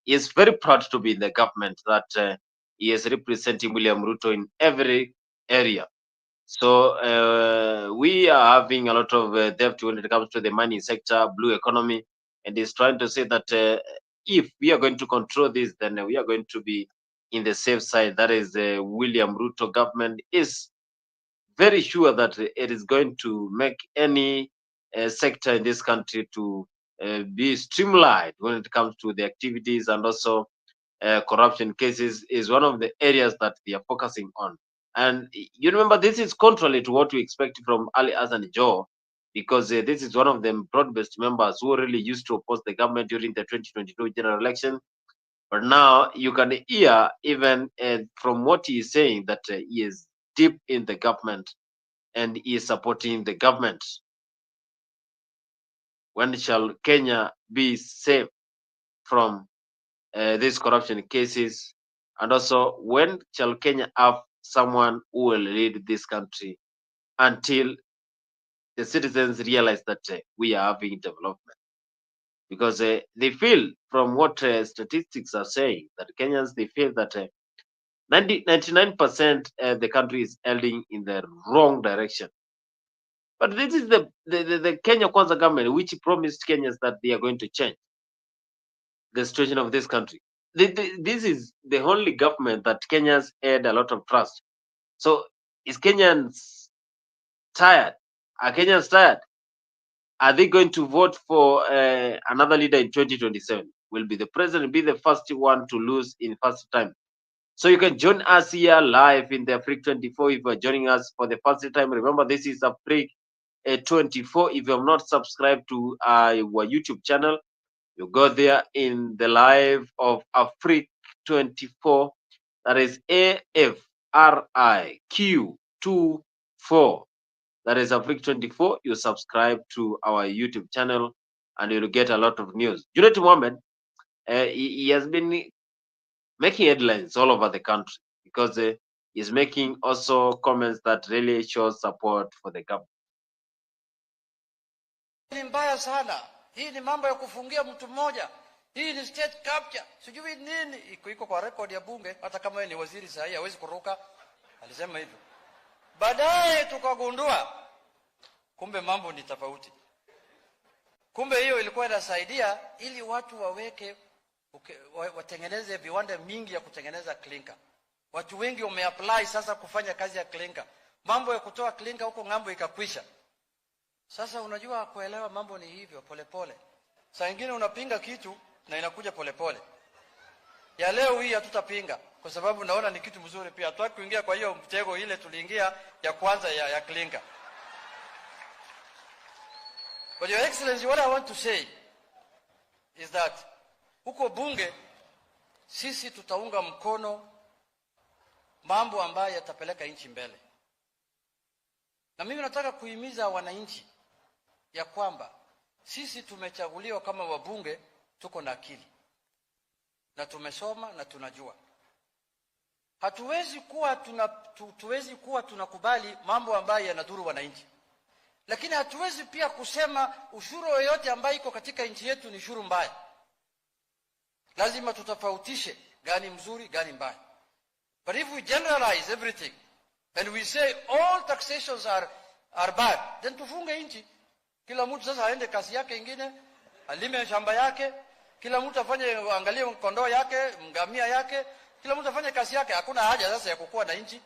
he is very proud to be in the government, that he is representing William Ruto in every area. So we are having a lot of depth when it comes to the mining sector, blue economy, and he's trying to say that if we are going to control this, then we are going to be in the safe side. That is, William Ruto government is very sure that it is going to make any sector in this country to be streamlined when it comes to the activities, and also corruption cases is one of the areas that they are focusing on. And you remember, this is contrary to what we expect from Ali Hassan Joho, because this is one of them broad-based members who really used to oppose the government during the 2022 general election. But now you can hear even from what he is saying that he is deep in the government and he is supporting the government. When shall Kenya be safe from these corruption cases? And also, when shall Kenya have someone who will lead this country until the citizens realize that we are having development? Because they feel, from what statistics are saying, that Kenyans, they feel that 99% the country is heading in the wrong direction. But this is the Kenya Kwanza government, which promised Kenyans that they are going to change the situation of this country. This is the only government that Kenyans had a lot of trust. So is Kenyans tired? Are Kenyans tired? Are they going to vote for another leader in 2027? Will be the president be the first one to lose in first time? So you can join us here live in the Afrique 24 if you are joining us for the first time. Remember, this is Afrique 24. If you have not subscribed to our YouTube channel, you go there in the live of Afrique 24. That is AFRIQ24. That is Afrique 24. You subscribe to our YouTube channel and you'll get a lot of news. Junet Mohammed, he has been making headlines all over the country because he's making also comments that really shows support for the government. Ni mbaya sana. Hii ni mambo ya kufungia mtu mmoja. Hii ni state capture. Sijui nini. Iko kwa record ya bunge, hata kama yeye ni waziri sasa hawezi kuruka. Alisema hivyo. Baadaye tukagundua kumbe mambo ni tofauti. Kumbe hiyo ilikuwa inasaidia ili watu waweke watengeneze viwanda mingi ya kutengeneza clinker. Watu wengi wameapply sasa kufanya kazi ya clinker. Mambo ya kutoa clinker huko ngambo ikakwisha. Sasa unajua kuelewa mambo ni hivyo polepole. Saa nyingine unapinga kitu na inakuja polepole. Ya leo hii hatutapinga kwa sababu naona ni kitu mzuri pia. Hatutaki kuingia kwa hiyo mtego ile tuliingia ya kwanza ya clinker. But Your Excellency, what I want to say is that huko bunge sisi tutaunga mkono mambo ambayo yatapeleka nchi mbele. Na mimi nataka kuhimiza wananchi ya kwamba sisi tumechaguliwa kama wabunge, tuko na akili na tumesoma na tunajua. Hatuwezi kuwa tunakubali mambo ambayo yanadhuru wananchi. Lakini hatuwezi pia kusema ushuru yoyote ambayo iko katika nchi yetu ni ushuru mbaya. Lazima tutofautishe gani mzuri, gani mbaya. But if we generalize everything and we say all taxations are bad, then tufunge nchi. Kila mtu sasa aende kazi yake ingine, alime shamba yake, kila mtu afanye angalie kondoo yake, ngamia yake, kila mtu afanye kazi yake. Hakuna haja sasa ya kukua na nchi.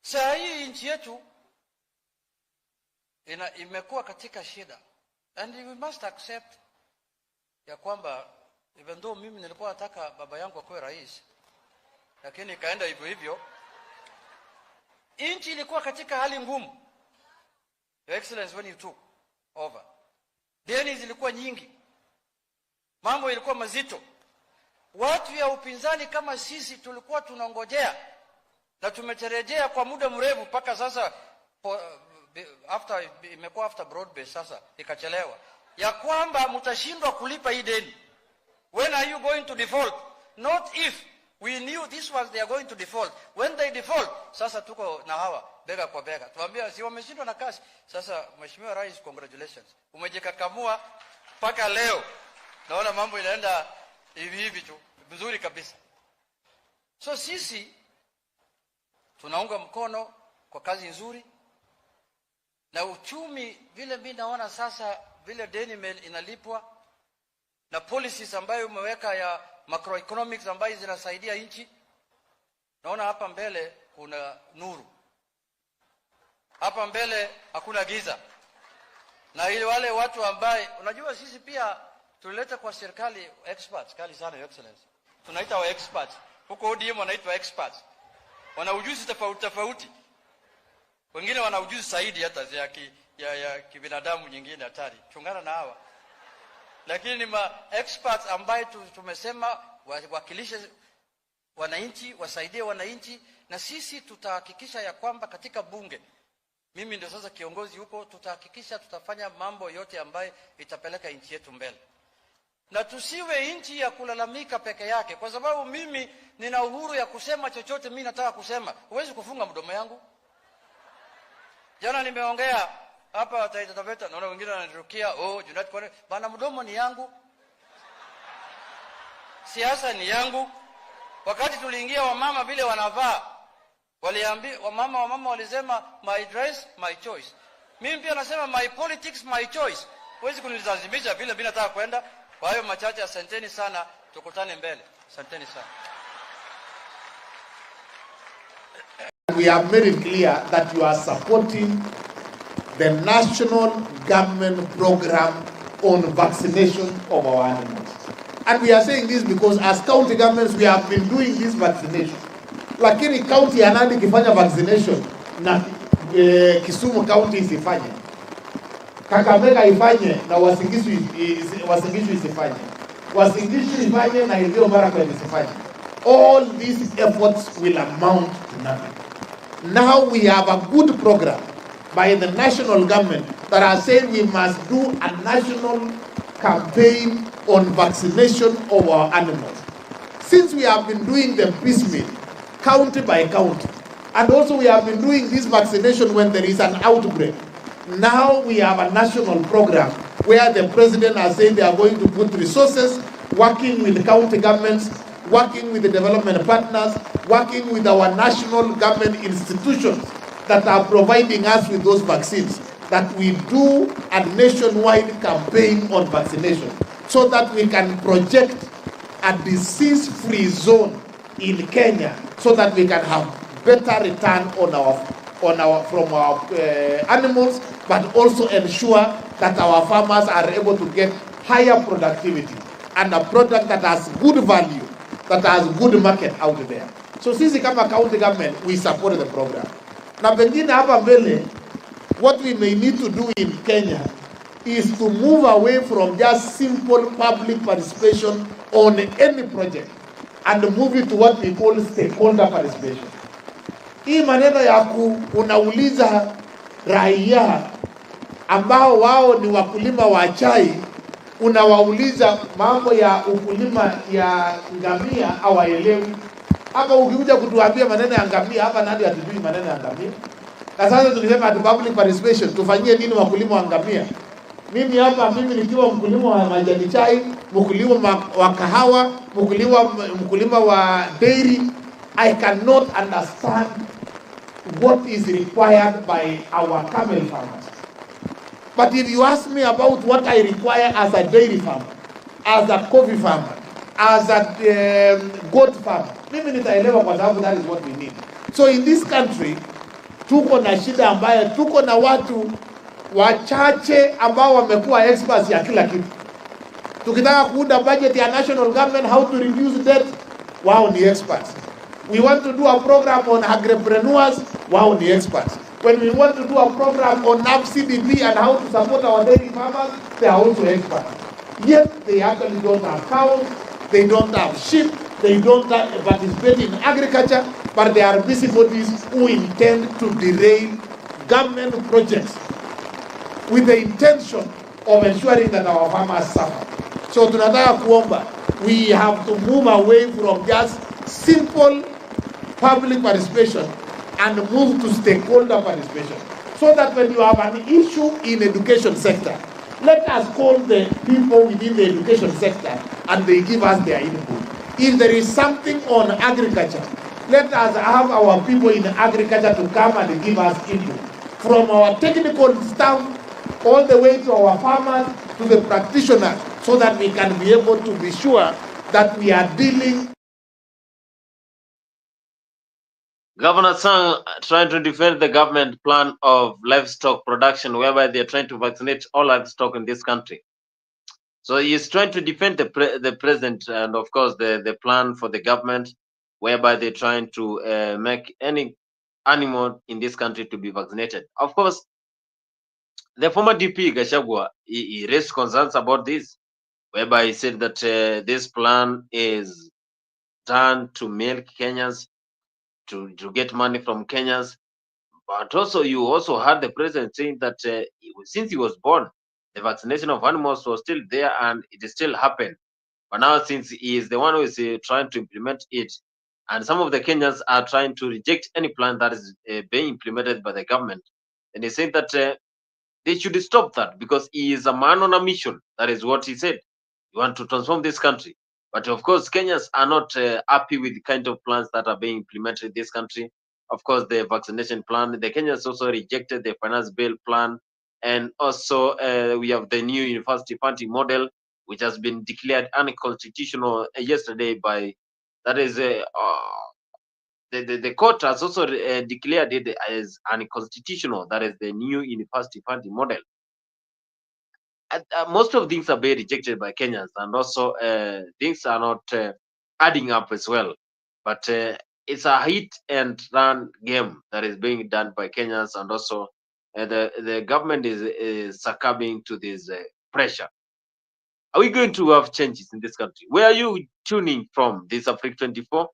Sasa hii nchi yetu imekuwa katika shida, and we must accept ya kwamba even though mimi nilikuwa nataka baba yangu akuwe rais, lakini kaenda hivyo hivyo. Nchi ilikuwa katika hali ngumu. Your Excellency, when you took over, deni zilikuwa nyingi, mambo ilikuwa mazito. Watu ya upinzani kama sisi tulikuwa tunangojea na tumetarejea kwa muda mrefu mpaka sasa imekuwa after broad base sasa ikachelewa ya kwamba mtashindwa kulipa hii deni. When are you going to default? Not if. We knew this was they are going to default. When they default, sasa tuko na hawa bega kwa bega. Tuambia si wameshindwa na kazi. Sasa Mheshimiwa Rais, congratulations. Umejikakamua mpaka leo. Naona mambo inaenda hivi tu. Vizuri kabisa. So sisi tunaunga mkono kwa kazi nzuri. Na uchumi vile mimi naona sasa vile deni inalipwa na policies ambayo umeweka ya macroeconomics ambayo zinasaidia nchi. Naona hapa mbele kuna nuru. Hapa mbele hakuna giza. Na ile wale watu ambaye unajua sisi pia tulileta kwa serikali experts kali sana, your excellency. Tunaita wa experts. Huko ODM wanaitwa experts. Wana ujuzi tofauti. Wengine wana ujuzi zaidi hata ya kibinadamu nyingine hatari. Chungana na hawa. Lakini ni ma experts ambaye tumesema wakilishe wananchi, wasaidie wananchi, na sisi tutahakikisha ya kwamba katika bunge, mimi ndio sasa kiongozi huko, tutahakikisha tutafanya mambo yote ambaye itapeleka nchi yetu mbele. Na tusiwe nchi ya kulalamika peke yake, kwa sababu mimi nina uhuru ya kusema chochote mimi nataka kusema. Huwezi kufunga mdomo yangu. Jana nimeongea hapa Taita Taveta, naona wengine wananirukia, Junet kwa bana, mdomo ni yangu. Siasa ni yangu. Wakati tuliingia wamama vile wanavaa, waliambia wamama walisema my dress my choice. Mimi pia nasema my politics my choice. Huwezi kunilazimisha vile bila nataka kwenda. Kwa hiyo machache, asanteni sana, tukutane mbele. Asanteni sana. We have made it clear that you are supporting the national government program on vaccination of our animals. And we are saying this because as county governments we have been doing this vaccination. Lakini county ya Nandi kifanya vaccination na Kisumu county isifanye. Kakamega ifanye na Wasingishu isifanye. Wasingishu ifanye na Elgeyo Marakwet isifanye. All these efforts will amount to nothing. Now we have a good program by the national government that are saying we must do a national campaign on vaccination of our animals. Since we have been doing them piecemeal, county by county, and also we have been doing this vaccination when there is an outbreak, now we have a national program where the president has said they are going to put resources, working with the county governments, working with the development partners, working with our national government institutions that are providing us with those vaccines, that we do a nationwide campaign on vaccination so that we can project a disease-free zone in Kenya so that we can have better return from our animals, but also ensure that our farmers are able to get higher productivity and a product that has good value, that has good market out there. So sisi kama county government, we support the program. Na pengine hapa mbele, what we may need to do in Kenya is to move away from just simple public participation on any project and move it to what we call stakeholder participation. Hii maneno ya unauliza raia ambao wao ni wakulima wa chai, unawauliza mambo ya ukulima ya ngamia hawaelewi. Hapa ukikuja kutuambia maneno ya ngamia, hapa nani hatujui maneno ya ngamia. Na sasa tulisema at public participation, tufanyie nini wakulima wa ngamia? Mimi nikiwa mkulima wa majani chai, mkulima wa kahawa, mkulima wa dairy, I cannot understand what is required by our camel farmers. But if you ask me about what I require as a dairy farmer, as a coffee farmer, as a goat farmer, mimi nitaelewa kwa sababu that is what we need. So in this country, tuko na shida ambayo tuko na watu wachache ambao wamekuwa experts ya kila kitu. Tukitaka kuunda budget ya national government, how to reduce debt, wao ni experts. We want to do a program on agripreneurs, wao ni experts. When we want to do a program on CDP and how to support our dairy farmers, they are also experts. Yet they actually don't have cows, they don't have sheep, they don't participate in agriculture, but they are busybodies who intend to derail government projects with the intention of ensuring that our farmers suffer. So tunataka kuomba, we have to move away from just simple public participation and move to stakeholder participation. So that when you have an issue in education sector, let us call the people within the education sector and they give us their input. If there is something on agriculture, let us have our people in agriculture to come and give us input. From our technical staff all the way to our farmers to the practitioners, so that we can be able to be sure that we are dealing. Governor Sang trying to defend the government plan of livestock production, whereby they're trying to vaccinate all livestock in this country. So he is trying to defend the president and, of course, the plan for the government, whereby they're trying to make any animal in this country to be vaccinated. Of course, the former DP Gachagua, he raised concerns about this, whereby he said that this plan is done to milk Kenyans, to get money from Kenyans. But also, you also heard the president saying that since he was born, the vaccination of animals was still there and it still happened. But now, since he is the one who is trying to implement it, and some of the Kenyans are trying to reject any plan that is being implemented by the government, and he said that they should stop that because he is a man on a mission. That is what he said. You want to transform this country. But of course, Kenyans are not happy with the kind of plans that are being implemented in this country. Of course, the vaccination plan. The Kenyans also rejected the finance bill plan. And also, we have the new university funding model, which has been declared unconstitutional yesterday by, that is, the court has also declared it as unconstitutional. That is the new university funding model. Most of things are being rejected by Kenyans, and also things are not adding up as well. But it's a hit and run game that is being done by Kenyans, and also the government is succumbing to this pressure. Are we going to have changes in this country? Where are you tuning from? This Africa 24,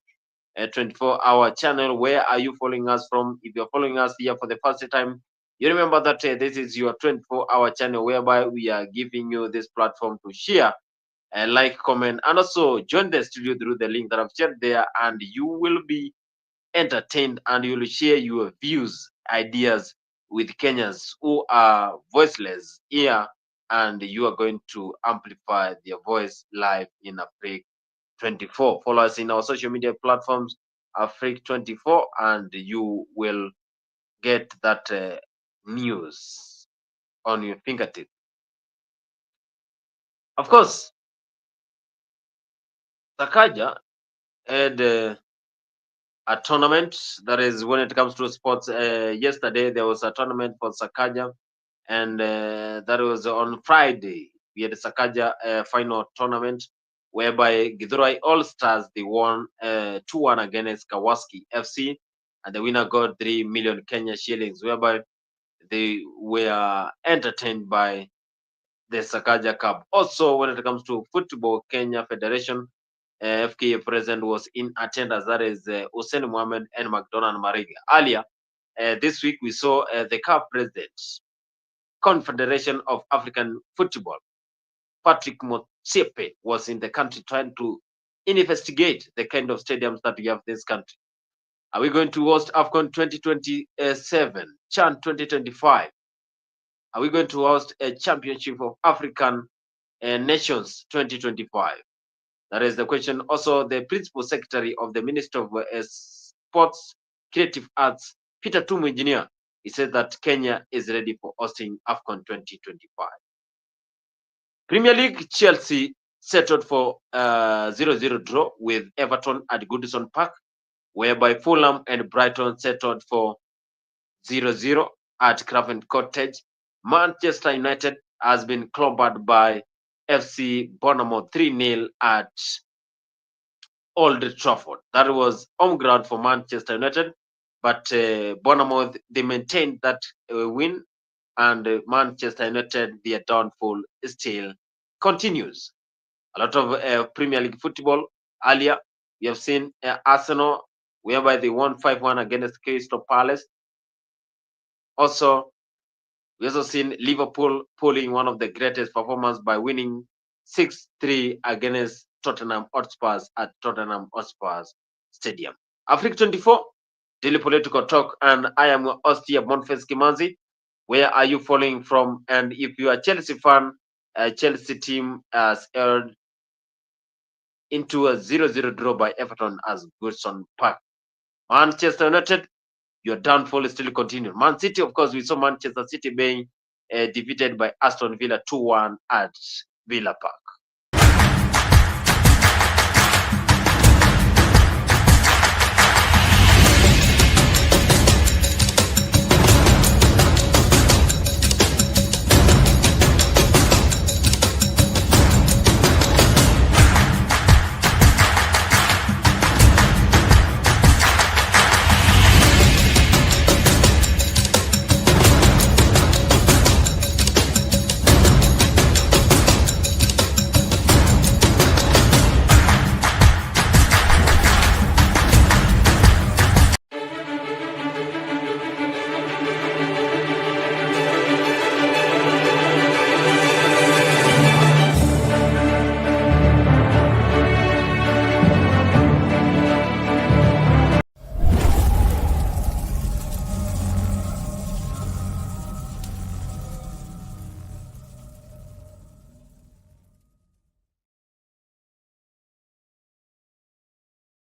24-hour channel. Where are you following us from? If you're following us here for the first time, you remember that this is your 24-hour channel, whereby we are giving you this platform to share, like, comment, and also join the studio through the link that I've shared there, and you will be entertained and you will share your views, ideas with Kenyans who are voiceless here, and you are going to amplify their voice live in Africa 24. Follow us in our social media platforms, Africa 24, and you will get that news on your fingertips. Of course, Sakaja had a tournament. That is, when it comes to sports, yesterday there was a tournament for Sakaja, and that was on Friday. We had a Sakaja final tournament, whereby Githurai All Stars, they won 2-1 against Kawaski FC, and the winner got 3 million Kenya shillings, whereby they were entertained by the Sakaja Cup. Also, when it comes to football, Kenya Federation, FKA president was in attendance. That is Hussein Mohamed and McDonald Mariga. Earlier this week, we saw the CAF president, Confederation of African Football, Patrick Motsepe, was in the country trying to investigate the kind of stadiums that we have in this country. Are we going to host AFCON 2027, CHAN 2025? Are we going to host a Championship of African Nations 2025? That is the question. Also, the Principal Secretary of the Ministry of Sports, Creative Arts, Peter Tumu Engineer, he said that Kenya is ready for hosting AFCON 2025. Premier League, Chelsea settled for 0-0 draw with Everton at Goodison Park, whereby Fulham and Brighton settled for 0-0 at Craven Cottage. Manchester United has been clobbered by FC Bournemouth 3-0 at Old Trafford. That was home ground for Manchester United, but Bournemouth, they maintained that win, and Manchester United, their downfall still continues. A lot of Premier League football. Earlier, we have seen Arsenal, whereby they won 5-1 against Crystal Palace. Also, we also seen Liverpool pulling one of the greatest performances by winning 6-3 against Tottenham Hotspur at Tottenham Hotspur Stadium. Africa 24, Daily Political Talk, and I am your host here, Monfes Kimanzi. Where are you following from? And if you are a Chelsea fan, Chelsea team has held into a 0-0 draw by Everton as Goodson Park. Manchester United, your downfall is still continuing. Man City, of course, we saw Manchester City being defeated by Aston Villa 2-1 at Villa Park.